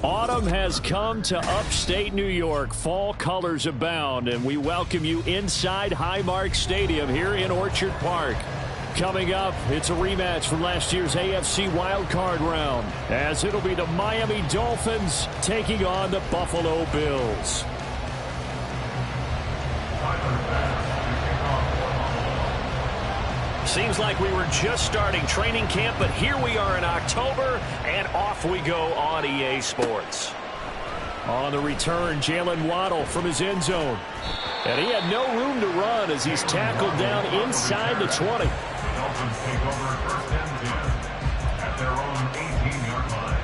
Autumn has come to upstate New York. Fall colors abound, and we welcome you inside Highmark Stadium here in Orchard Park. Coming up, it's a rematch from last year's AFC wildcard round, as it'll be the Miami Dolphins taking on the Buffalo Bills. Seems like we were just starting training camp, but here we are in October, and off we go on EA Sports. On the return, Jalen Waddle from his end zone. And he had no room to run as he's tackled down inside the 20. The Dolphins take over first and 10 at their own 18-yard line.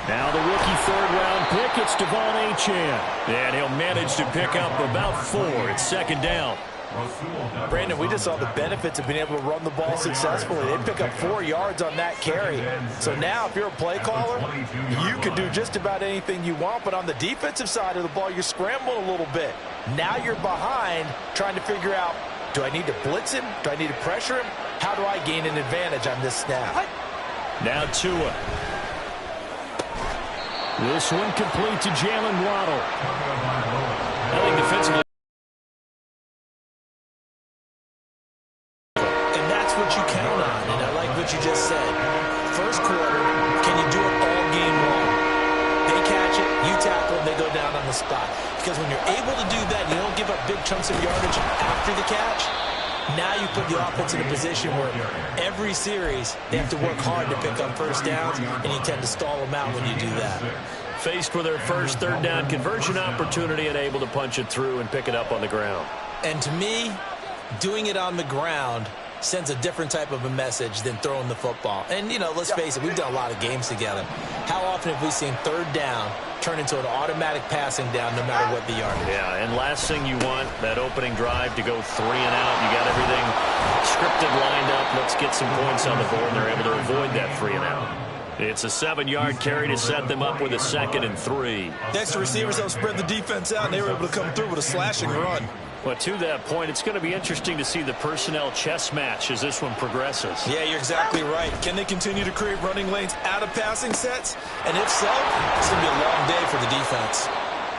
Now the rookie third-round pick, it's Devon Achane. And he'll manage to pick up about 4. It's second down. Brandon, we just saw the benefits of being able to run the ball successfully. They pick up 4 yards on that carry. So now if you're a play caller, you can do just about anything you want. But on the defensive side of the ball, you're scrambling a little bit. Now you're behind trying to figure out, do I need to blitz him? Do I need to pressure him? How do I gain an advantage on this snap? Now Tua. This one complete to Jalen Waddle. I think defensively. And that's what you count on, and I like what you just said. First quarter, can you do it all game long? They catch it, you tackle, they go down on the spot. Because when you're able to do that, you don't give up big chunks of yardage after the catch. Now you put the offense in a position where every series they have to work hard to pick up first downs, and you tend to stall them out when you do that. Faced with their first third down conversion opportunity and able to punch it through and pick it up on the ground. And to me, doing it on the ground sends a different type of a message than throwing the football. And, you know, let's face it, we've done a lot of games together. How often have we seen third down turn into an automatic passing down no matter what the yardage? Yeah, and last thing you want, that opening drive to go 3 and out. You got everything scripted, lined up. Let's get some points on the board, and they're able to avoid that 3 and out. It's a 7-yard carry to set them up with a 2nd and 3. Next, the receivers helped spread the defense out, and they were able to come through with a slashing run. But to that point, it's going to be interesting to see the personnel chess match as this one progresses. Yeah, you're exactly right. Can they continue to create running lanes out of passing sets? And if so, it's going to be a long day for the defense.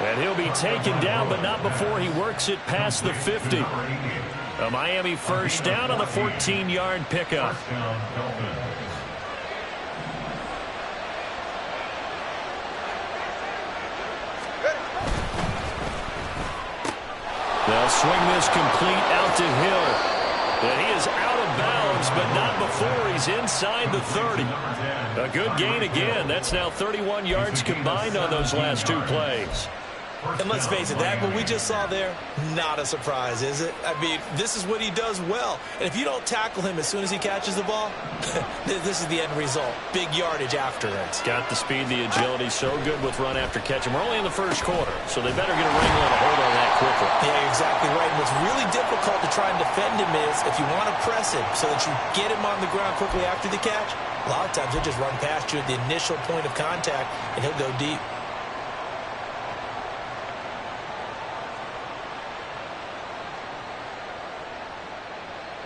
And he'll be taken down, but not before he works it past the 50. A Miami first down on the 14-yard pickup. They'll swing this complete out to Hill. And he is out of bounds, but not before he's inside the 30. A good gain again. That's now 31 yards combined on those last 2 plays. And let's face it, that what we just saw there, not a surprise, is it? I mean, this is what he does well. And if you don't tackle him as soon as he catches the ball, this is the end result. Big yardage afterwards. Got the speed, the agility, so good with run after catch. And we're only in the first quarter, so they better get a wrangle and a hold on that quickly. Yeah, you're exactly right. And what's really difficult to try and defend him is if you want to press him so that you get him on the ground quickly after the catch, a lot of times he'll just run past you at the initial point of contact, and he'll go deep.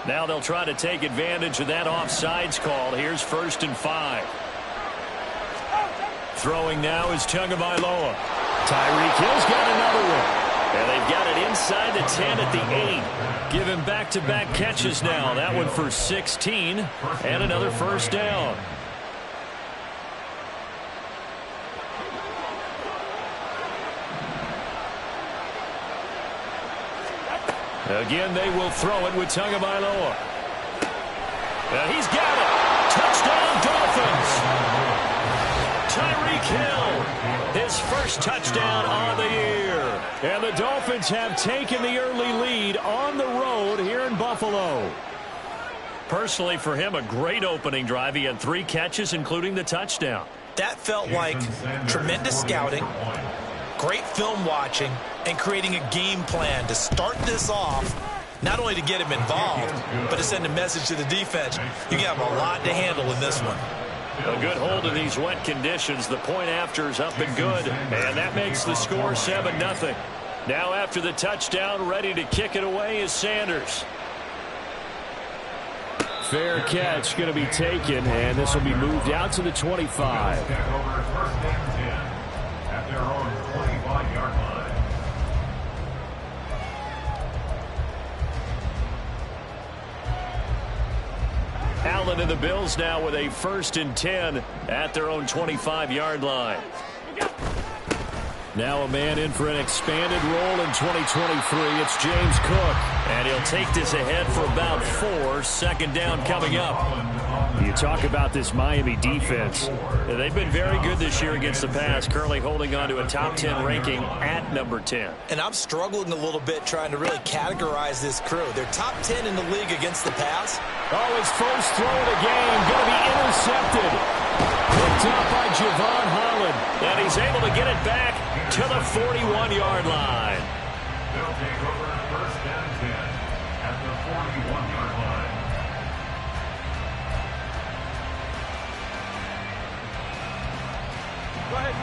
Now they'll try to take advantage of that offsides call. Here's 1st and 5. Throwing now is Tagovailoa. Tyreek Hill's got another one. And they've got it inside the 10 at the 8. Give him back-to-back catches now. That one for 16 and another first down. Again, they will throw it with Tagovailoa. And he's got it. Touchdown, Dolphins. Tyreek Hill, his first touchdown on the year. And the Dolphins have taken the early lead on the road here in Buffalo. Personally, for him, a great opening drive. He had 3 catches, including the touchdown. That felt like tremendous scouting, great film watching, and creating a game plan to start this off Not only to get him involved, but to send a message to the defense. You have a lot to handle in this one. A good hold in these wet conditions. The point after is up and good. And that makes the score 7-0. Now after the touchdown, ready to kick it away is Sanders. Fair catch going to be taken, and this will be moved out to the 25. At their own 25-yard line. Allen and the Bills now with a 1st and 10 at their own 25-yard line. Now a man in for an expanded role in 2023. It's James Cook. And he'll take this ahead for about 4. Second down coming up. You talk about this Miami defense. They've been very good this year against the pass, currently holding on to a top 10 ranking at number 10. And I'm struggling a little bit trying to really categorize this crew. They're top 10 in the league against the pass. Oh, his first throw of the game going to be intercepted. Picked up by Javon Holland. And he's able to get it back to the 41-yard line. They'll take over 1st and 10 at the 41-yard line. Go ahead.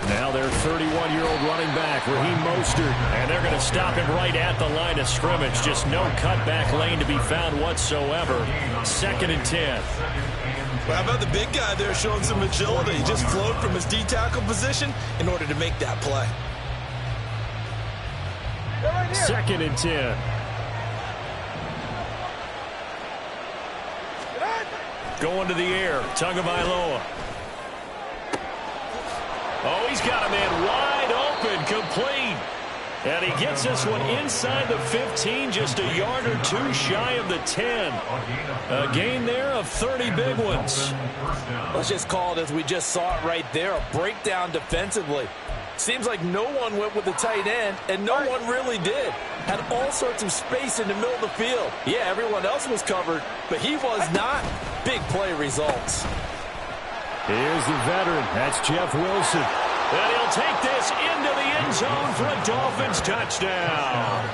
Now their 31-year-old running back, Raheem Mostert, and they're going to stop him right at the line of scrimmage. Just no cutback lane to be found whatsoever. 2nd and 10. Well, how about the big guy there showing some agility? He just flowed from his D-tackle position in order to make that play. 2nd and 10. Going to the air. Tagovailoa. Oh, he's got a man wide open, complete. And he gets this one inside the 15, just a yard or 2 shy of the 10. A gain there of 30 big ones. Let's just call it as we just saw it right there, a breakdown defensively. Seems like no one went with the tight end, and no one really did. Had all sorts of space in the middle of the field. Yeah, everyone else was covered, but he was not. Big play results. Here's the veteran. That's Jeff Wilson. And he'll take this into the end zone for a Dolphins touchdown.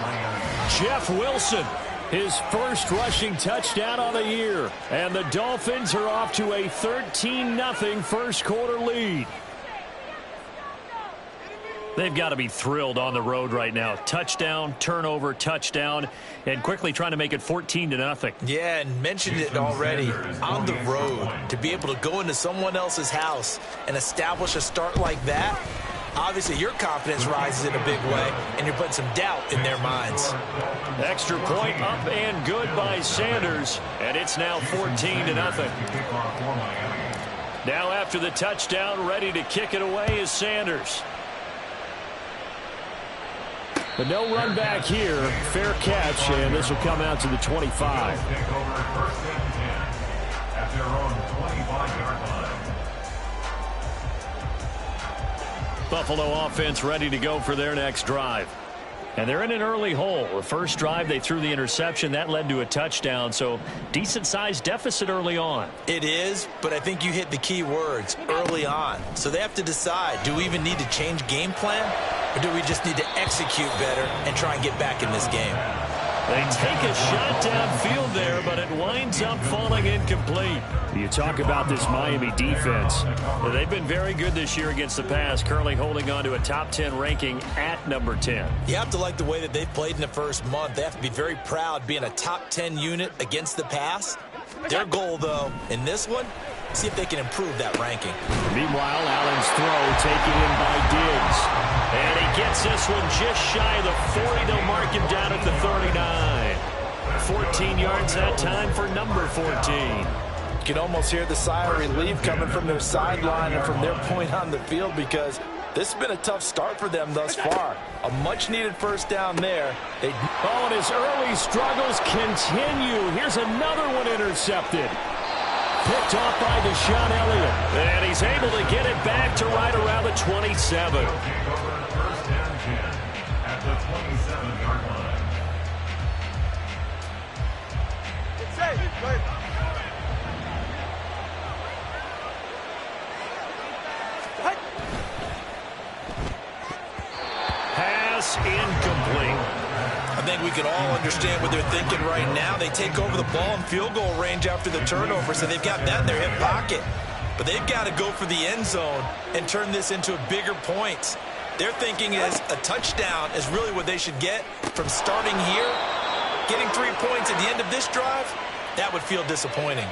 Jeff Wilson, his first rushing touchdown on the year. And the Dolphins are off to a 13-0 first quarter lead. They've got to be thrilled on the road right now. Touchdown, turnover, touchdown, and quickly trying to make it 14-0. Yeah, and mentioned it already. On the road, to be able to go into someone else's house and establish a start like that, obviously your confidence rises in a big way, and you're putting some doubt in their minds. Extra point up and good by Sanders, and it's now 14-0. Now after the touchdown, ready to kick it away is Sanders. But no run back here. Fair catch, and this will come out to the 25. Take over 1st and 10 at their own 25-yard line. Buffalo offense ready to go for their next drive. And they're in an early hole. The first drive, they threw the interception. That led to a touchdown, so decent-sized deficit early on. It is, but I think you hit the key words, early on. So they have to decide, do we even need to change game plan, or do we just need to execute better and try and get back in this game? They take a shot downfield there, but it winds up falling incomplete. You talk about this Miami defense. They've been very good this year against the pass, currently holding on to a top 10 ranking at number 10. You have to like the way that they've played in the first month. They have to be very proud being a top 10 unit against the pass. Their goal, though, in this one, see if they can improve that ranking. Meanwhile, Allen's throw taken in by Diggs. And he gets this one just shy of the 40. They'll mark him down at the 39. 14 yards that time for number 14. You can almost hear the sigh of relief coming from their sideline and from their point on the field, because this has been a tough start for them thus far. A much-needed first down there. And his early struggles continue. Here's another one intercepted. Picked off by Deshaun Elliott. And he's able to get it back to right around the 27. Take over 1st and 10 at the 27-yard line. It's safe. What? That's incomplete. I think we can all understand what they're thinking right now. They take over the ball in field goal range after the turnover, so they've got that in their hip pocket. But they've got to go for the end zone and turn this into bigger points. Their thinking is a touchdown is really what they should get from starting here. Getting 3 points at the end of this drive, that would feel disappointing.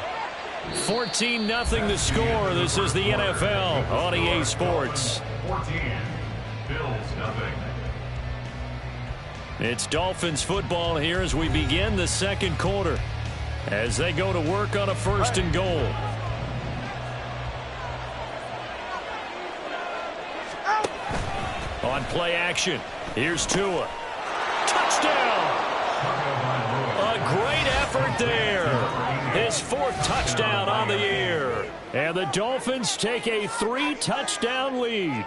14-0 the score. This is the NFL on EA Sports. 14, Bills nothing. It's Dolphins football here as we begin the second quarter, as they go to work on a 1st and goal. On play action, here's Tua. Touchdown! A great effort there. His 4th touchdown on the year. And the Dolphins take a 3-touchdown lead.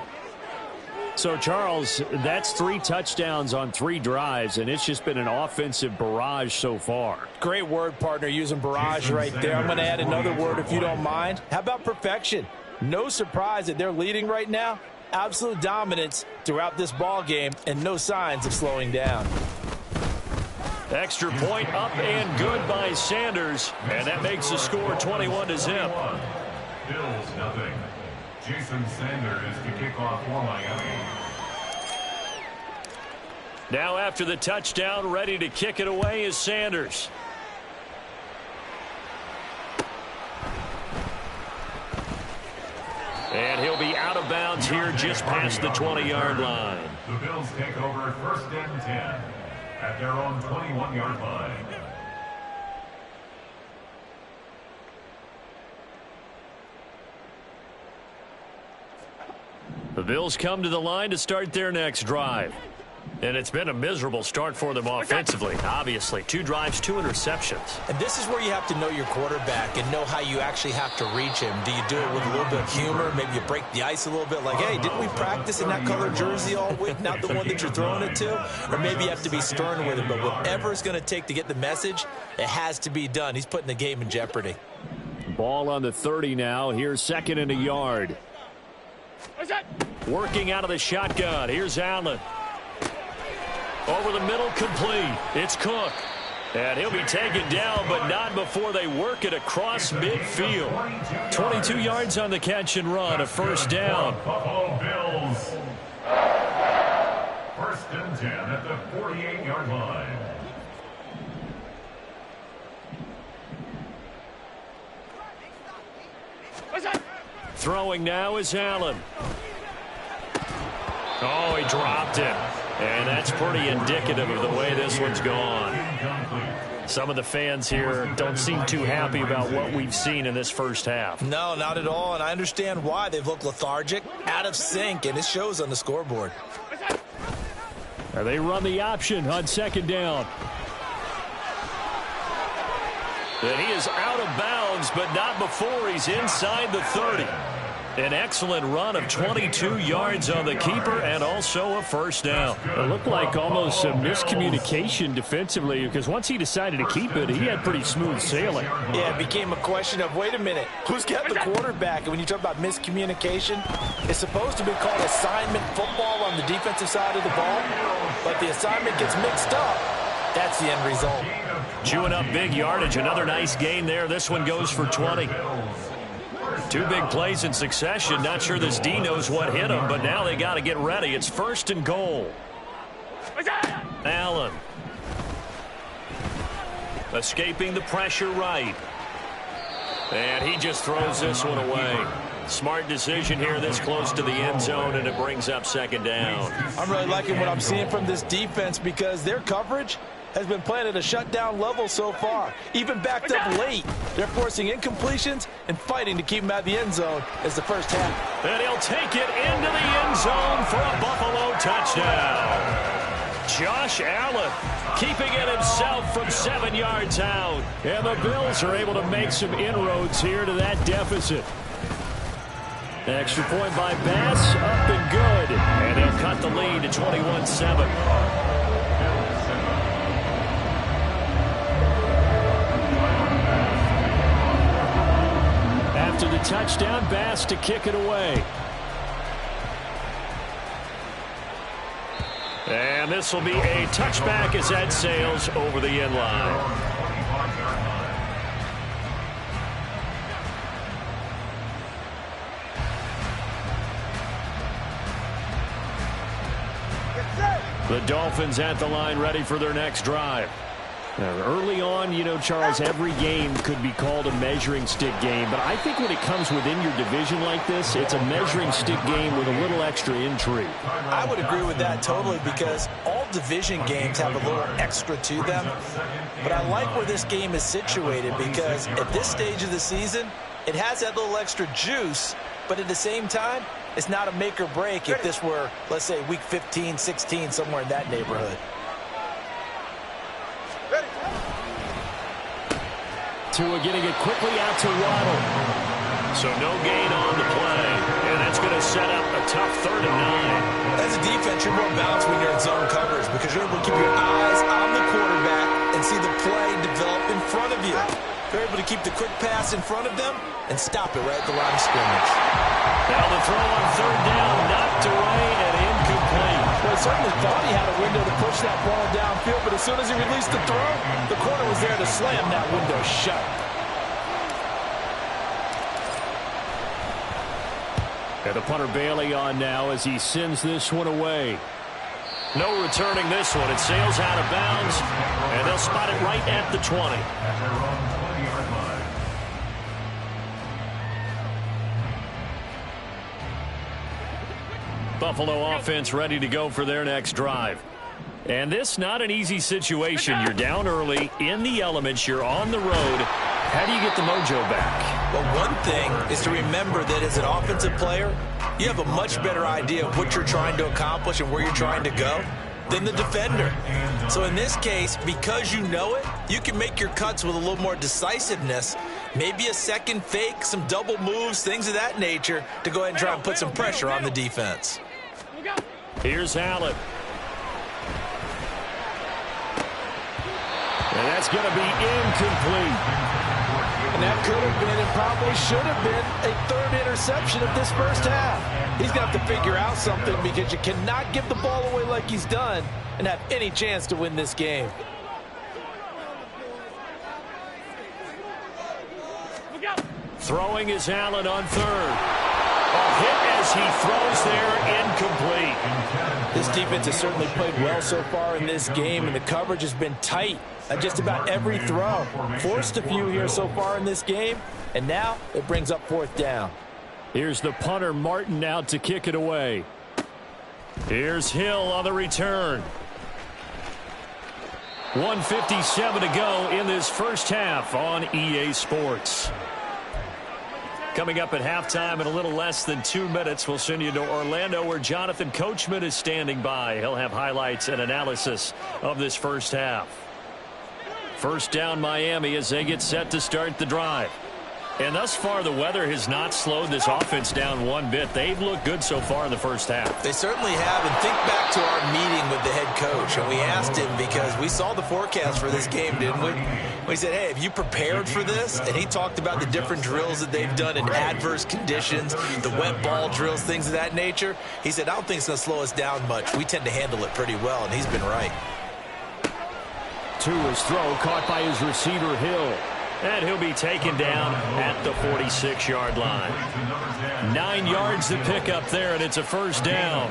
So, Charles, that's 3 touchdowns on 3 drives, and it's just been an offensive barrage so far. Great word, partner, using barrage right there. I'm going to add another word if you don't mind. How about perfection? No surprise that they're leading right now. Absolute dominance throughout this ball game and no signs of slowing down. Extra point up and good by Sanders, and that makes the score 21-0. Bills nothing. Jason Sanders to kick off for Miami. Now after the touchdown, ready to kick it away is Sanders. And he'll be out of bounds here just past the 20-yard line. The Bills take over 1st and 10 at their own 21-yard line. The Bills come to the line to start their next drive. And it's been a miserable start for them offensively, obviously. 2 drives, 2 interceptions. And this is where you have to know your quarterback and know how you actually have to reach him. Do you do it with a little bit of humor? Maybe you break the ice a little bit like, hey, didn't we practice in that color jersey all week, not the one that you're throwing it to? Or maybe you have to be stern with him. But whatever it's going to take to get the message, it has to be done. He's putting the game in jeopardy. Ball on the 30 now. Here's 2nd and a yard. Working out of the shotgun. Here's Allen. Over the middle, complete. It's Cook. And he'll be taken down, but not before they work it across midfield. 22 yards on the catch and run, a 1st down. Buffalo Bills. 1st and 10 at the 48-yard line. Throwing now is Allen. Oh, he dropped it. And that's pretty indicative of the way this one's gone. Some of the fans here don't seem too happy about what we've seen in this first half. No, not at all, and I understand why. They've looked lethargic, out of sync, and it shows on the scoreboard. They run the option on 2nd down. And he is out of bounds, but not before he's inside the 30. An excellent run of 22 yards on the keeper and also a 1st down. It looked like almost a miscommunication defensively because once he decided to keep it, he had pretty smooth sailing. Yeah, it became a question of, wait a minute, who's got the quarterback? And when you talk about miscommunication, it's supposed to be called assignment football on the defensive side of the ball, but the assignment gets mixed up. That's the end result. Chewing up big yardage. Another nice gain there. This one goes for 20. 2 big plays in succession. Not sure this D knows what hit him, but now they got to get ready. It's 1st and goal. Allen. Escaping the pressure right. And he just throws this one away. Smart decision here this close to the end zone, and it brings up 2nd down. I'm really liking what I'm seeing from this defense because their coverage has been playing at a shutdown level so far. Even backed up late, they're forcing incompletions and fighting to keep them at the end zone as the first half. And he'll take it into the end zone for a Buffalo touchdown. Josh Allen keeping it himself from 7 yards out. And the Bills are able to make some inroads here to that deficit. Extra point by Bass, up and good. And they'll cut the lead to 21-7. After the touchdown, Bass to kick it away. And this will be a touchback as that sails over the end line. The Dolphins at the line ready for their next drive. Now, early on, you know, Charles, every game could be called a measuring stick game. But I think when it comes within your division like this, it's a measuring stick game with a little extra intrigue. I would agree with that totally because all division games have a little extra to them. But I like where this game is situated because at this stage of the season, it has that little extra juice. But at the same time, it's not a make or break if this were, let's say, week 15, 16, somewhere in that neighborhood. Tua getting it quickly out to Waddle. So no gain on the play. And that's going to set up a tough 3rd and 9. As a defense, you're more balanced when you're in zone coverage because you're able to keep your eyes on the quarterback and see the play develop in front of you. You're able to keep the quick pass in front of them and stop it right at the line of scrimmage. Now the throw on 3rd down, knocked away and incomplete. Well, he certainly thought he had a window to push that ball downfield, but as soon as he released the throw, the corner was there to slam that window shut. And the punter Bailey on now as he sends this one away. No returning this one. It sails out of bounds, and they'll spot it right at the 20. Buffalo offense ready to go for their next drive. And this not an easy situation. You're down early, in the elements, you're on the road. How do you get the mojo back? Well, one thing is to remember that as an offensive player, you have a much better idea of what you're trying to accomplish and where you're trying to go than the defender. So in this case, because you know it, you can make your cuts with a little more decisiveness, maybe a second fake, some double moves, things of that nature to go ahead and try and put some pressure on the defense. Here's Allen. And that's going to be incomplete. And that could have been and probably should have been a 3rd interception of this first half. He's going to have to figure out something because you cannot give the ball away like he's done and have any chance to win this game. Throwing is Allen on 3rd. A hit as he throws there, incomplete. This defense has certainly played well so far in this game, and the coverage has been tight at just about every throw. Forced a few here so far in this game, and now it brings up 4th down. Here's the punter, Martin, out to kick it away. Here's Hill on the return. 1:57 to go in this first half on EA Sports. Coming up at halftime in a little less than 2 minutes, we'll send you to Orlando where Jonathan Coachman is standing by. He'll have highlights and analysis of this first half. First down Miami as they get set to start the drive. And thus far, the weather has not slowed this offense down one bit. They've looked good so far in the first half. They certainly have. And think back to our meeting with the head coach. And we asked him because we saw the forecast for this game, didn't we? We said, hey, have you prepared for this? And he talked about the different drills that they've done in adverse conditions, the wet ball drills, things of that nature. He said, I don't think it's going to slow us down much. We tend to handle it pretty well, and he's been right. Tua's throw caught by his receiver, Hill. And he'll be taken down at the 46-yard line. 9 yards to pick up there, and it's a first down.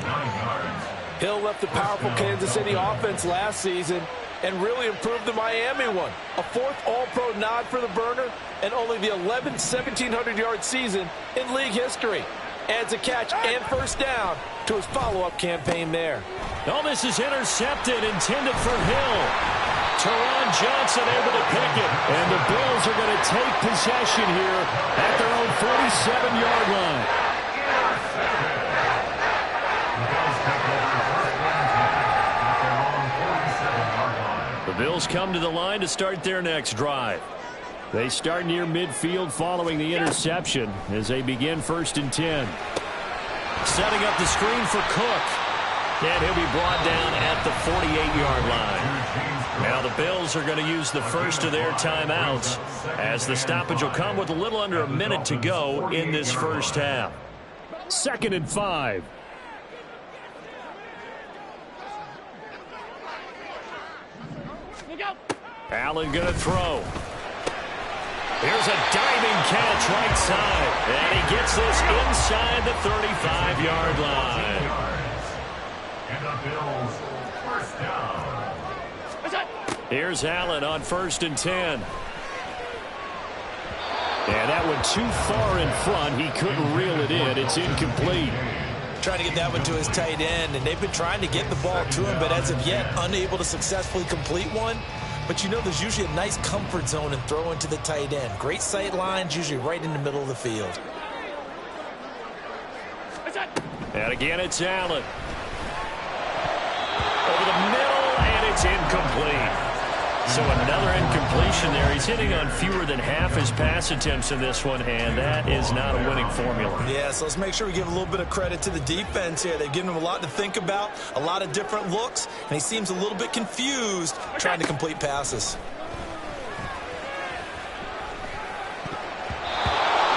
Hill left the powerful Kansas City offense last season and really improved the Miami one. A 4th All-Pro nod for the burner and only the 11th 1,700-yard season in league history. Adds a catch and first down to his follow-up campaign there. Oh, this is intercepted, intended for Hill. Teron Johnson able to pick it. And the Bills are going to take possession here at their own 47-yard line. The Bills come to the line to start their next drive. They start near midfield following the interception as they begin 1st and 10. Setting up the screen for Cook. And he'll be brought down at the 48-yard line. Now the Bills are going to use the first of their timeouts as the stoppage will come with a little under a minute to go in this first half. 2nd and 5. Allen going to throw. Here's a diving catch right side. And he gets this inside the 35-yard line. And the Bills first down. Here's Allen on 1st and 10. And that one too far in front. He couldn't reel it in. It's incomplete. Trying to get that one to his tight end, and they've been trying to get the ball to him, but as of yet, unable to successfully complete one. But you know, there's usually a nice comfort zone in throwing to the tight end. Great sight lines, usually right in the middle of the field. And again, it's Allen. Over the middle, and it's incomplete. So another incompletion there. He's hitting on fewer than half his pass attempts in this one, and that is not a winning formula. Yeah, so let's make sure we give a little bit of credit to the defense here. They've given him a lot to think about, a lot of different looks, and he seems a little bit confused trying to complete passes.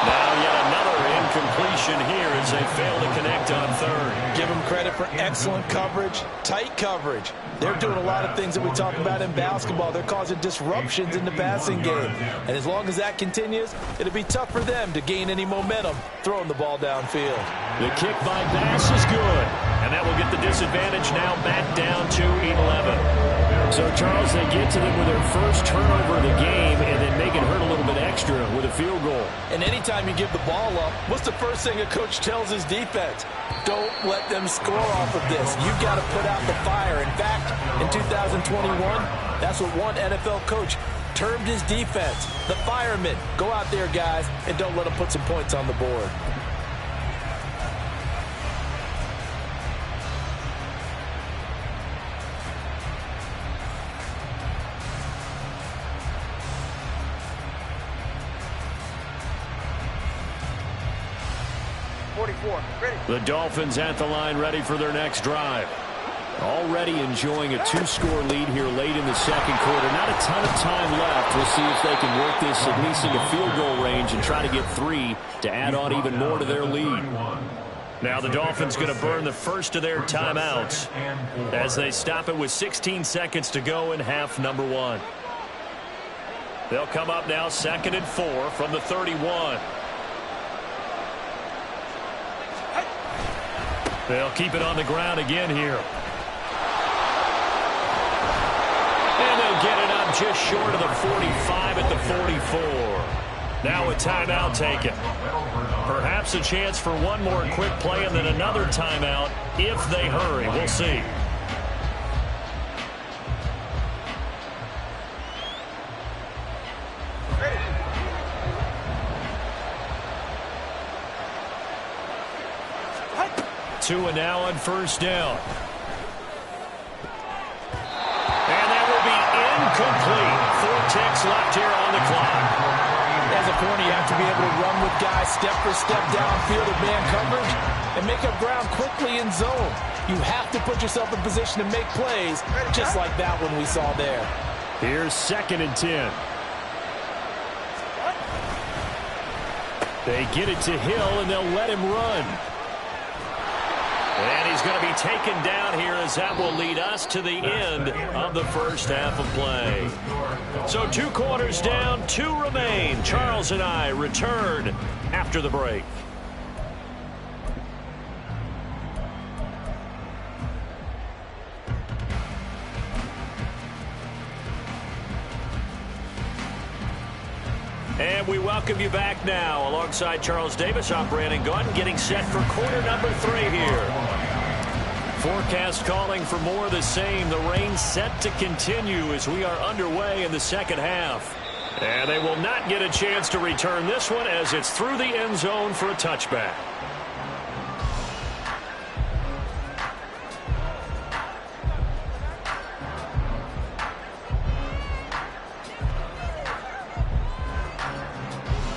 Now yet another incompletion here as they fail to connect on 3rd. Give them credit for excellent coverage, tight coverage. They're doing a lot of things that we talk about in basketball. They're causing disruptions in the passing game. And as long as that continues, it'll be tough for them to gain any momentum throwing the ball downfield. The kick by Bass is good. And that will get the disadvantage now back down to 11. So, Charles, they get to them with their first turnover of the game and then make it hurt a little bit extra with a field goal. And anytime you give the ball up, what's the first thing a coach tells his defense? Don't let them score off of this. You've got to put out the fire. In fact, in 2021, that's what one NFL coach termed his defense. The firemen. Go out there, guys, and don't let them put some points on the board. The Dolphins at the line ready for their next drive. Already enjoying a 2-score lead here late in the second quarter. Not a ton of time left. We'll see if they can work this at least into field goal range and try to get 3 to add on even more to their lead. Now the Dolphins going to burn the first of their timeouts as they stop it with 16 seconds to go in half number 1. They'll come up now 2nd and 4 from the 31. They'll keep it on the ground again here. And they'll get it up just short of the 45 at the 44. Now a timeout taken. Perhaps a chance for one more quick play and then another timeout if they hurry. We'll see. Two and now on 1st down. And that will be incomplete. 4 ticks left here on the clock. As a corner, you have to be able to run with guys step for step downfield of man coverage and make up ground quickly in zone. You have to put yourself in position to make plays, just like that one we saw there. Here's 2nd and 10. They get it to Hill, and they'll let him run. And he's going to be taken down here as that will lead us to the end of the first half of play. So 2 quarters down, 2 remain. Charles and I return after the break. And we welcome you back now alongside Charles Davis. I'm Brandon Gaudin getting set for quarter number 3 here. Forecast calling for more of the same. The rain set to continue as we are underway in the second half. And they will not get a chance to return this one as it's through the end zone for a touchback.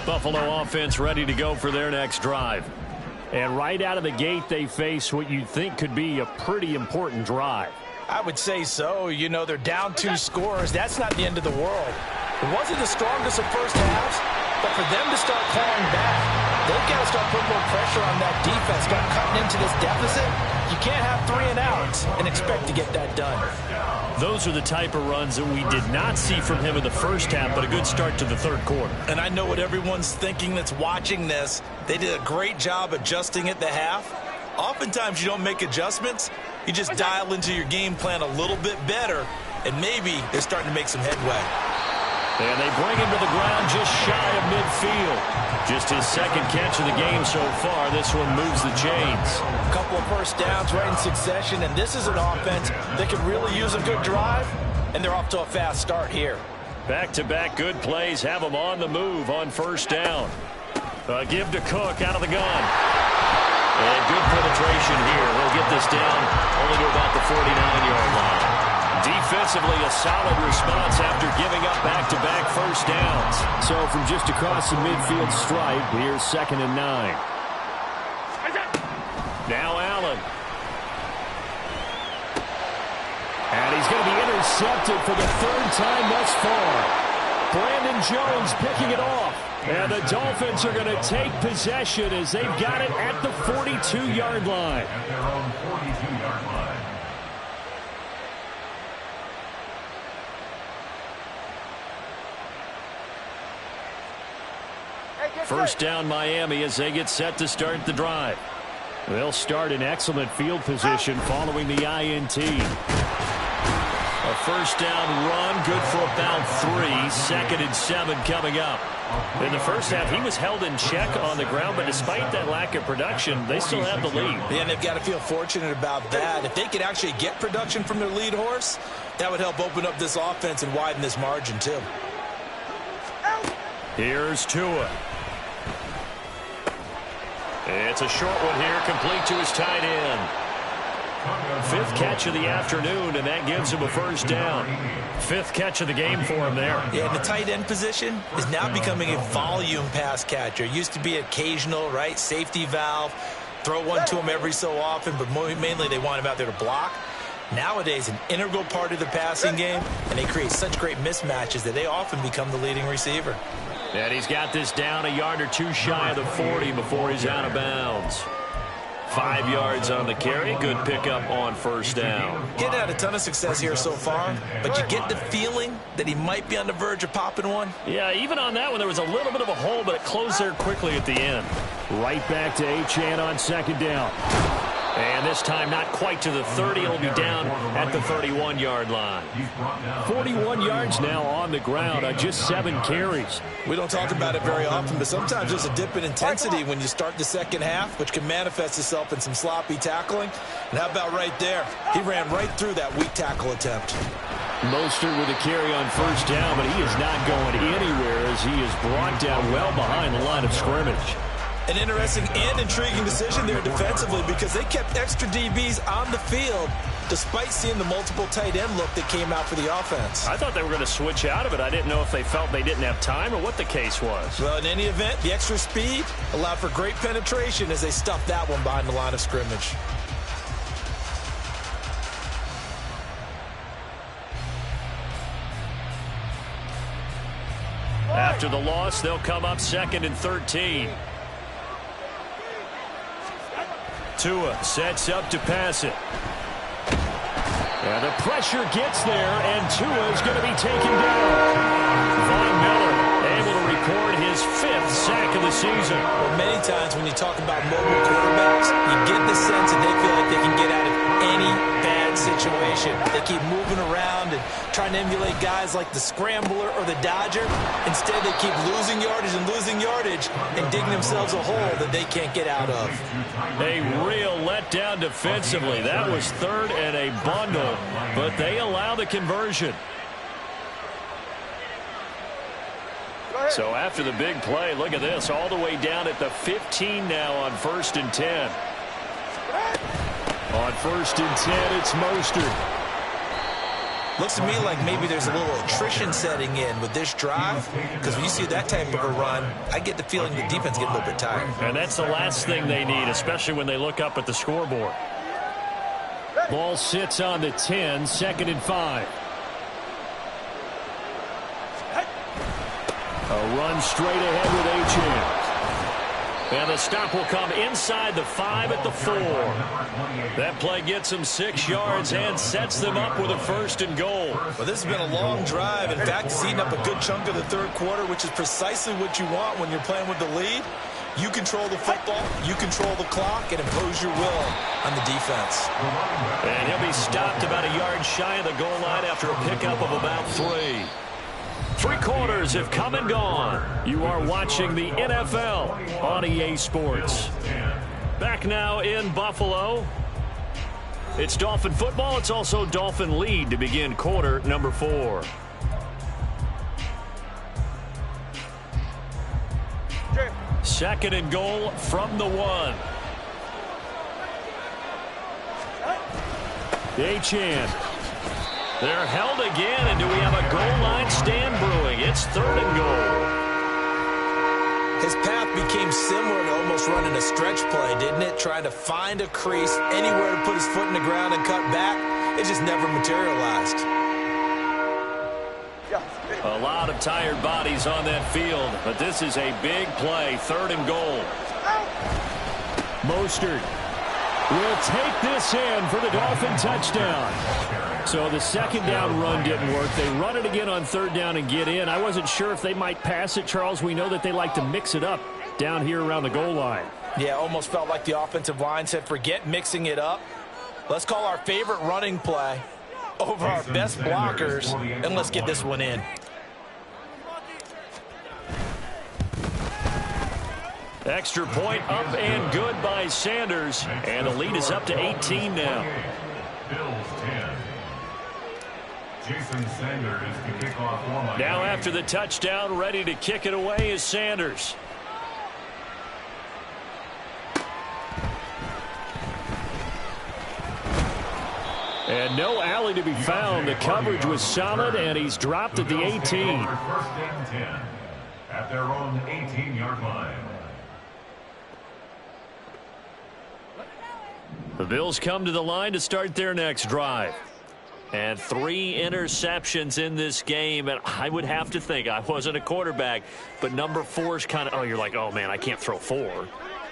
Buffalo offense ready to go for their next drive. And right out of the gate, they face what you'd think could be a pretty important drive. I would say so. You know, they're down 2 scores. That's not the end of the world. It wasn't the strongest of first halves, but for them to start clawing back, they've got to start putting more pressure on that defense, start cutting into this deficit. You can't have 3 and outs and expect to get that done. Those are the type of runs that we did not see from him in the first half, but a good start to the third quarter. And I know what everyone's thinking that's watching this. They did a great job adjusting at the half. Oftentimes you don't make adjustments. You just dial into your game plan a little bit better, and maybe they're starting to make some headway. And they bring him to the ground just shy of midfield. Just his second catch of the game so far. This one moves the chains. A couple of first downs right in succession, and this is an offense that can really use a good drive, and they're off to a fast start here. Back-to-back good plays have them on the move on first down. Give to Cook out of the gun. And good penetration here. They'll get this down only to about the 49-yard line. Defensively, a solid response after giving up back-to-back first downs. So from just across the midfield stripe, here's 2nd and 9. Now Allen. And he's going to be intercepted for the 3rd time thus far. Brandon Jones picking it off. And the Dolphins are going to take possession as they've got it at the 42-yard line. At their own 42-yard line. First down Miami as they get set to start the drive. They'll start in excellent field position following the INT. A first down run, good for about 3. 2nd and 7 coming up. In the first half, he was held in check on the ground, but despite that lack of production, they still have the lead. Yeah, and they've got to feel fortunate about that. If they could actually get production from their lead horse, that would help open up this offense and widen this margin too. Here's Tua. It's a short one here, complete to his tight end. 5th catch of the afternoon, and that gives him a first down. 5th catch of the game for him there. Yeah, and the tight end position is now becoming a volume pass catcher. Used to be occasional, right? Safety valve. Throw one to him every so often, but mainly they want him out there to block. Nowadays, an integral part of the passing game, and they create such great mismatches that they often become the leading receiver. And he's got this down a yard or 2 shy of the 40 before he's out of bounds. 5 yards on the carry. Good pickup on first down. Getting had a ton of success here so far, but you get the feeling that he might be on the verge of popping one. Yeah, even on that one, there was a little bit of a hole, but it closed there quickly at the end. Right back to Achane on 2nd down. And this time not quite to the 30. He'll be down at the 31-yard line. 41 yards now on the ground on just 7 carries. We don't talk about it very often, but sometimes there's a dip in intensity when you start the second half, which can manifest itself in some sloppy tackling. And how about right there? He ran right through that weak tackle attempt. Mostert with a carry on first down, but he is not going anywhere as he is brought down well behind the line of scrimmage. An interesting and intriguing decision there defensively because they kept extra DBs on the field despite seeing the multiple tight end look that came out for the offense. I thought they were going to switch out of it. I didn't know if they felt they didn't have time or what the case was. Well, in any event, the extra speed allowed for great penetration as they stuffed that one behind the line of scrimmage. After the loss, they'll come up 2nd and 13. Tua sets up to pass it. And the pressure gets there, and Tua is going to be taken down. Von Miller able to record his 5th sack of the season. Well, many times when you talk about mobile quarterbacks, you get the sense that they feel like they can get out of any bad situation. They keep moving around and trying to emulate guys like the Scrambler or the Dodger. Instead, they keep losing yardage and digging themselves a hole that they can't get out of. A real letdown defensively. That was 3rd and a bundle, but they allow the conversion. So after the big play, look at this, all the way down at the 15 now on 1st and 10. On 1st and 10, it's Mostert. Looks to me like maybe there's a little attrition setting in with this drive, because when you see that type of a run, I get the feeling the defense gets a little bit tired. And that's the last thing they need, especially when they look up at the scoreboard. Ball sits on the 10, 2nd and 5. A run straight ahead with Achane. And the stop will come inside the 5 at the 4. That play gets them 6 yards and sets them up with a 1st and goal. Well, this has been a long drive. In fact, it's eaten up a good chunk of the 3rd quarter, which is precisely what you want when you're playing with the lead. You control the football, you control the clock, and impose your will on the defense. And he'll be stopped about a yard shy of the goal line after a pickup of about 3. 3 quarters have come and gone. You are watching the NFL on EA Sports. Back now in Buffalo. It's Dolphin football. It's also Dolphin lead to begin quarter number 4. Second and goal from the 1. Achan. They're held again, and do we have a goal line stand brewing? It's 3rd and goal. His path became similar to almost running a stretch play, didn't it? Trying to find a crease, anywhere to put his foot in the ground and cut back. It just never materialized. A lot of tired bodies on that field, but this is a big play. 3rd and goal. Mostert will take this in for the Dolphin touchdown. So the 2nd down run didn't work. They run it again on 3rd down and get in. I wasn't sure if they might pass it, Charles. We know that they like to mix it up down here around the goal line. Yeah, almost felt like the offensive line said, forget mixing it up. Let's call our favorite running play over our best blockers, and let's get this one in. Extra point up and good by Sanders. And the lead is up to 18 now. Bills 10. Jason Sanders to kick off for Miami. Now after the touchdown, ready to kick it away is Sanders. And no alley to be found. The coverage was solid, and he's dropped at the 18. 1st and 10 at their own 18-yard line. The Bills come to the line to start their next drive. And 3 interceptions in this game. And I would have to think, I wasn't a quarterback, but number 4 is kind of, you're like, oh, man, I can't throw 4.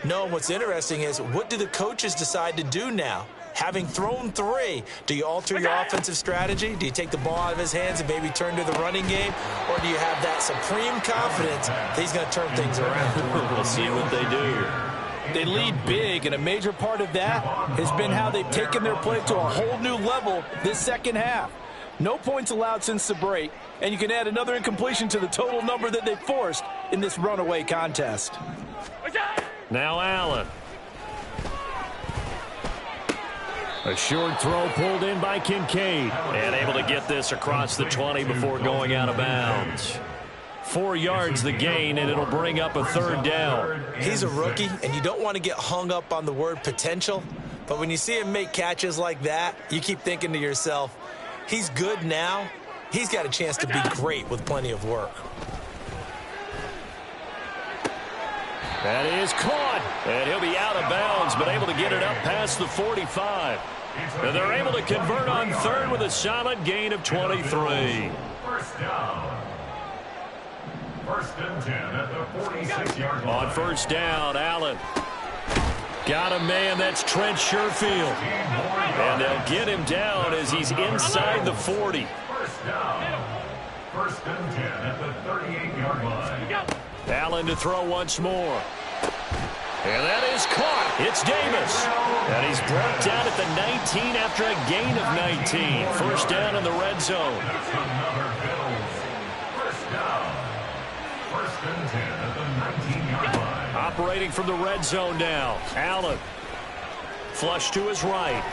No, what's interesting is, what do the coaches decide to do now? Having thrown 3, do you alter your offensive strategy? Do you take the ball out of his hands and maybe turn to the running game? Or do you have that supreme confidence that he's going to turn things around? We'll see what they do. They lead big, and a major part of that has been how they've taken their play to a whole new level this 2nd half. No points allowed since the break, and you can add another incompletion to the total number that they forced in this runaway contest. Now Allen. A short throw pulled in by Kincaid. And able to get this across the 20 before going out of bounds. 4 yards the gain, and it'll bring up a 3rd down. He's a rookie, and you don't want to get hung up on the word potential. But when you see him make catches like that, you keep thinking to yourself, he's good now. He's got a chance to be great with plenty of work. That is caught, and he'll be out of bounds, but able to get it up past the 45. And they're able to convert on 3rd with a solid gain of 23. 1st down. 1st and 10 at the 46-yard line. On 1st down, Allen. Got a man, that's Trent Sherfield. And they'll get him down as he's inside the 40. 1st down. 1st and 10 at the 38-yard line. Allen to throw once more. And that is caught. It's Davis. And he's brought down at the 19 after a gain of 19. 1st down in the red zone. That's another Bills. 1st down. 1st and 10 at the 19-yard line. Operating from the red zone now. Allen. Flush to his right.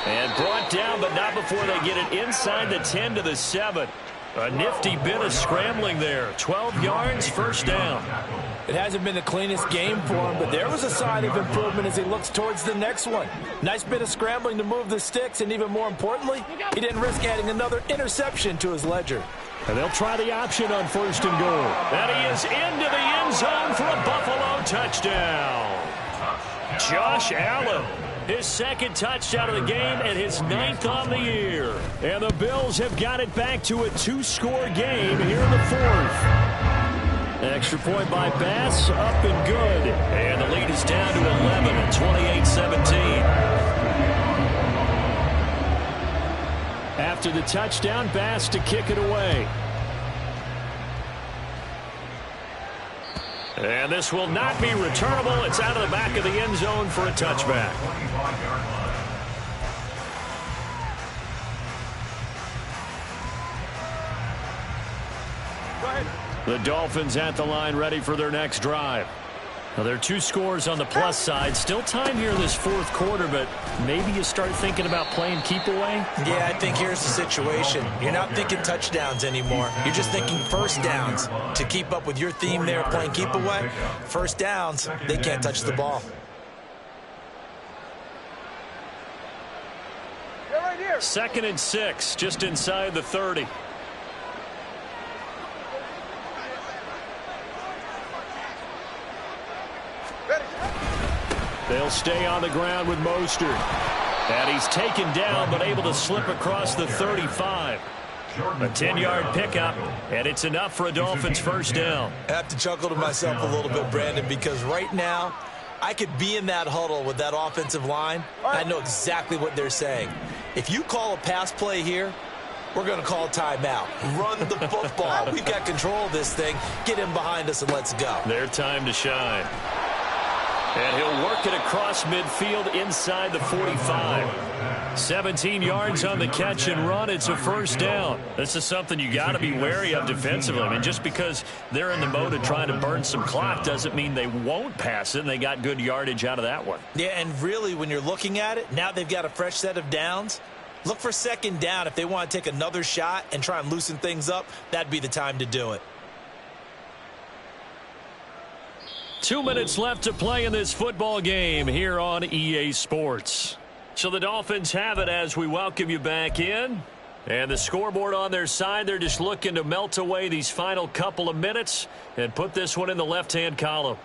And brought down, but not before they get it inside the 10 to the 7. A nifty bit of scrambling there. 12 yards, 1st down. It hasn't been the cleanest game for him, but there was a sign of improvement as he looks towards the next one. Nice bit of scrambling to move the sticks, and even more importantly, he didn't risk adding another interception to his ledger. And they'll try the option on 1st and goal. And he is into the end zone for a Buffalo touchdown. Josh Allen. His 2nd touchdown of the game and his 9th on the year. And the Bills have got it back to a 2-score game here in the 4th. Extra point by Bass, up and good. And the lead is down to 11 at 28-17. After the touchdown, Bass to kick it away. And this will not be returnable. It's out of the back of the end zone for a touchback. The Dolphins at the line ready for their next drive. Now, there are 2 scores on the plus side. Still time here in this fourth quarter, but maybe you start thinking about playing keep away? Yeah, I think here's the situation. You're not thinking touchdowns anymore. You're just thinking first downs. To keep up with your theme there, playing keep away, first downs, they can't touch the ball. Second and 6, just inside the 30. They'll stay on the ground with Mostert. And he's taken down, but able to slip across the 35. A 10-yard pickup, and it's enough for a Dolphins first down. I have to chuckle to myself a little bit, Brandon, because right now I could be in that huddle with that offensive line. I know exactly what they're saying. If you call a pass play here, we're going to call timeout. Run the football. We've got control of this thing. Get him behind us and let's go. Their time to shine. And he'll work it across midfield inside the 45. 17 yards on the catch and run. It's a first down. This is something you got to be wary of defensively. I mean, just because they're in the mode of trying to burn some clock doesn't mean they won't pass it, and they got good yardage out of that one. Yeah, and really, when you're looking at it, now they've got a fresh set of downs. Look for second down. If they want to take another shot and try and loosen things up, that'd be the time to do it. 2 minutes left to play in this football game here on EA Sports. So the Dolphins have it as we welcome you back in. And the scoreboard on their side, they're just looking to melt away these final couple of minutes and put this one in the left-hand column.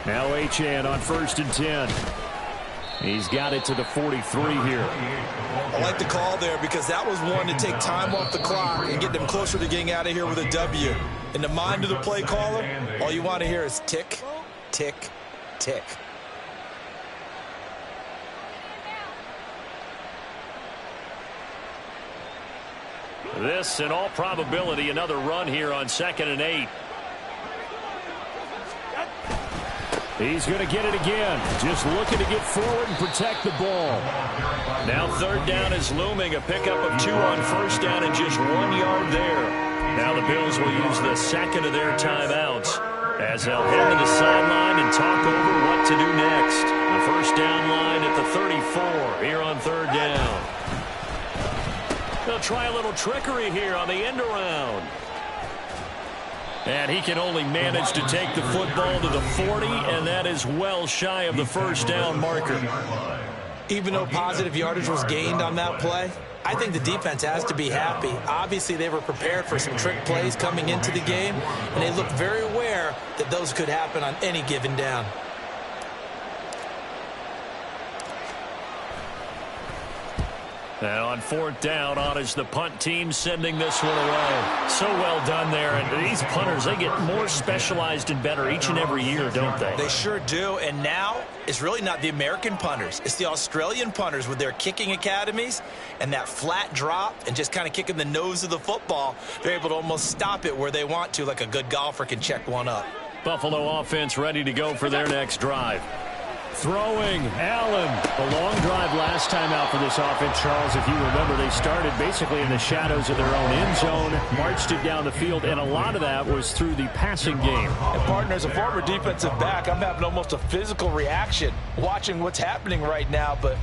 Now Achane on 1st and 10. He's got it to the 43 here. I like the call there because that was one to take time off the clock and get them closer to getting out of here with a W. In the mind of the play caller, all you want to hear is tick, tick, tick. This, in all probability, another run here on 2nd and 8. He's going to get it again. Just looking to get forward and protect the ball. Now 3rd down is looming. A pickup of 2 on 1st down and just 1 yard there. Now the Bills will use the second of their timeouts as they'll head to the sideline and talk over what to do next. The 1st down line at the 34 here on 3rd down. They'll try a little trickery here on the end around. And he can only manage to take the football to the 40, and that is well shy of the 1st down marker. Even though positive yardage was gained on that play, I think the defense has to be happy. Obviously, they were prepared for some trick plays coming into the game, and they looked very aware that those could happen on any given down. And on 4th down, on is the punt team sending this one away. So well done there. And these punters, they get more specialized and better each and every year, don't they? They sure do. And now it's really not the American punters. It's the Australian punters with their kicking academies and that flat drop and just kind of kicking the nose of the football. They're able to almost stop it where they want to, like a good golfer can check one up. Buffalo offense ready to go for their next drive. Throwing, Allen. A long drive last time out for this offense, Charles. If you remember, they started basically in the shadows of their own end zone, marched it down the field, and a lot of that was through the passing game. And partner, as a former defensive back, I'm having almost a physical reaction watching what's happening right now. But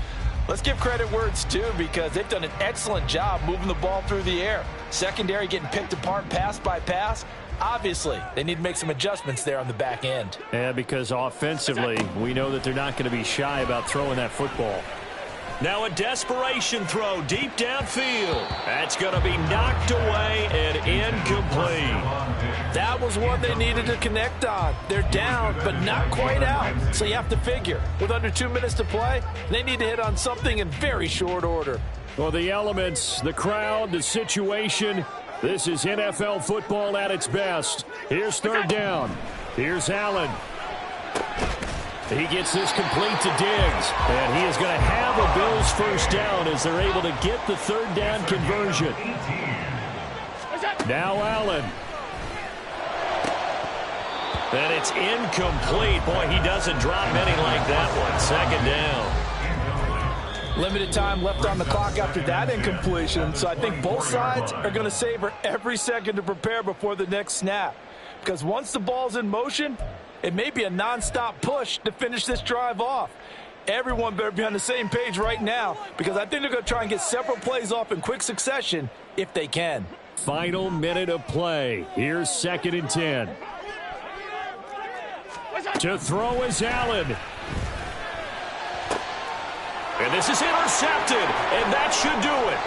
let's give credit where it's due because they've done an excellent job moving the ball through the air. Secondary getting picked apart pass by pass. Obviously, they need to make some adjustments there on the back end. Yeah, because offensively, we know that they're not going to be shy about throwing that football. Now a desperation throw deep downfield. That's going to be knocked away and incomplete. That was one they needed to connect on. They're down, but not quite out. So you have to figure, with under 2 minutes to play, they need to hit on something in very short order. Well, the elements, the crowd, the situation, this is NFL football at its best. Here's third down. Here's Allen. He gets this complete to Diggs, and he is going to have a Bills first down as they're able to get the third down conversion. Now Allen. And it's incomplete. Boy, he doesn't drop many like that one. Second down. Limited time left on the clock after that incompletion, so I think both sides are going to savor every second to prepare before the next snap. Because once the ball's in motion, it may be a nonstop push to finish this drive off. Everyone better be on the same page right now, because I think they're going to try and get several plays off in quick succession if they can. Final minute of play. Here's 2nd and 10. To throw is Allen. And this is intercepted, and that should do it.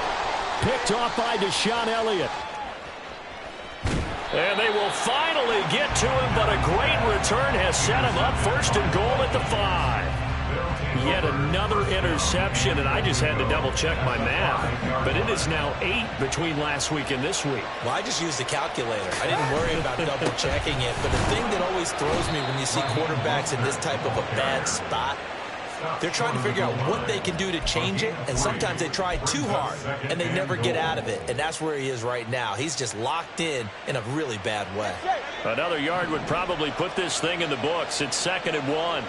Picked off by Deshaun Elliott. And they will finally get to him, but a great return has set him up 1st and goal at the 5. Yet another interception, and I just had to double-check my math. But it is now 8 between last week and this week. Well, I just used the calculator. I didn't worry about double-checking it. But the thing that always throws me when you see quarterbacks in this type of a bad spot, they're trying to figure out what they can do to change it, and sometimes they try too hard, and they never get out of it, and that's where he is right now. He's just locked in a really bad way. Another yard would probably put this thing in the books. It's 2nd and 1.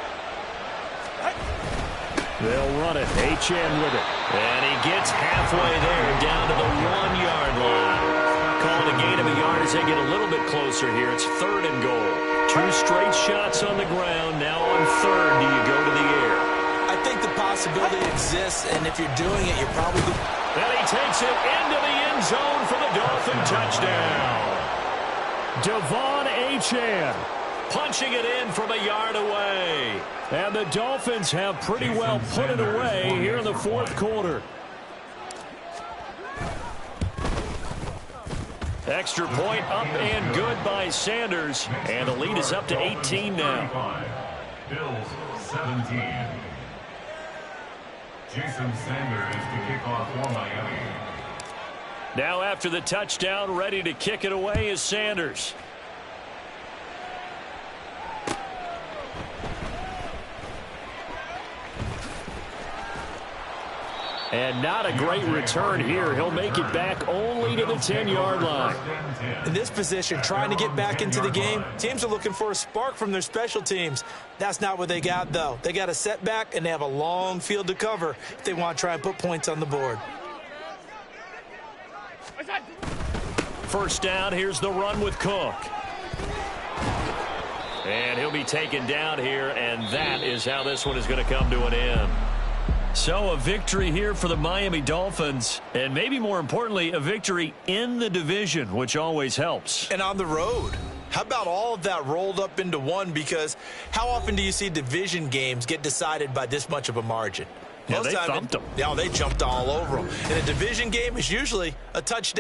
They'll run it. H.N. with it. And he gets halfway there, down to the 1-yard line. Calling a gain of a yard as they get a little bit closer here. It's 3rd and goal. 2 straight shots on the ground. Now on 3rd, do you go to the air? I think the possibility exists, and if you're doing it, you're probably... And he takes it into the end zone for the Dolphin touchdown. Devon Achane punching it in from a yard away. And the Dolphins have pretty well put it away here in the 4th quarter. Extra point up and good by Sanders. And the lead is up to 18 now. Bills 17. Jason Sanders to kick off for Miami. Now after the touchdown, ready to kick it away is Sanders. And not a great return here. He'll make it back only to the 10-yard line. In this position, trying to get back into the game, teams are looking for a spark from their special teams. That's not what they got, though. They got a setback, and they have a long field to cover if they want to try and put points on the board. First down, here's the run with Cook. And he'll be taken down here, and that is how this one is going to come to an end. So a victory here for the Miami Dolphins, and maybe more importantly, a victory in the division, which always helps. And on the road. How about all of that rolled up into one? Because how often do you see division games get decided by this much of a margin? Yeah, they thumped them. Yeah, they jumped all over them. And a division game is usually a touchdown.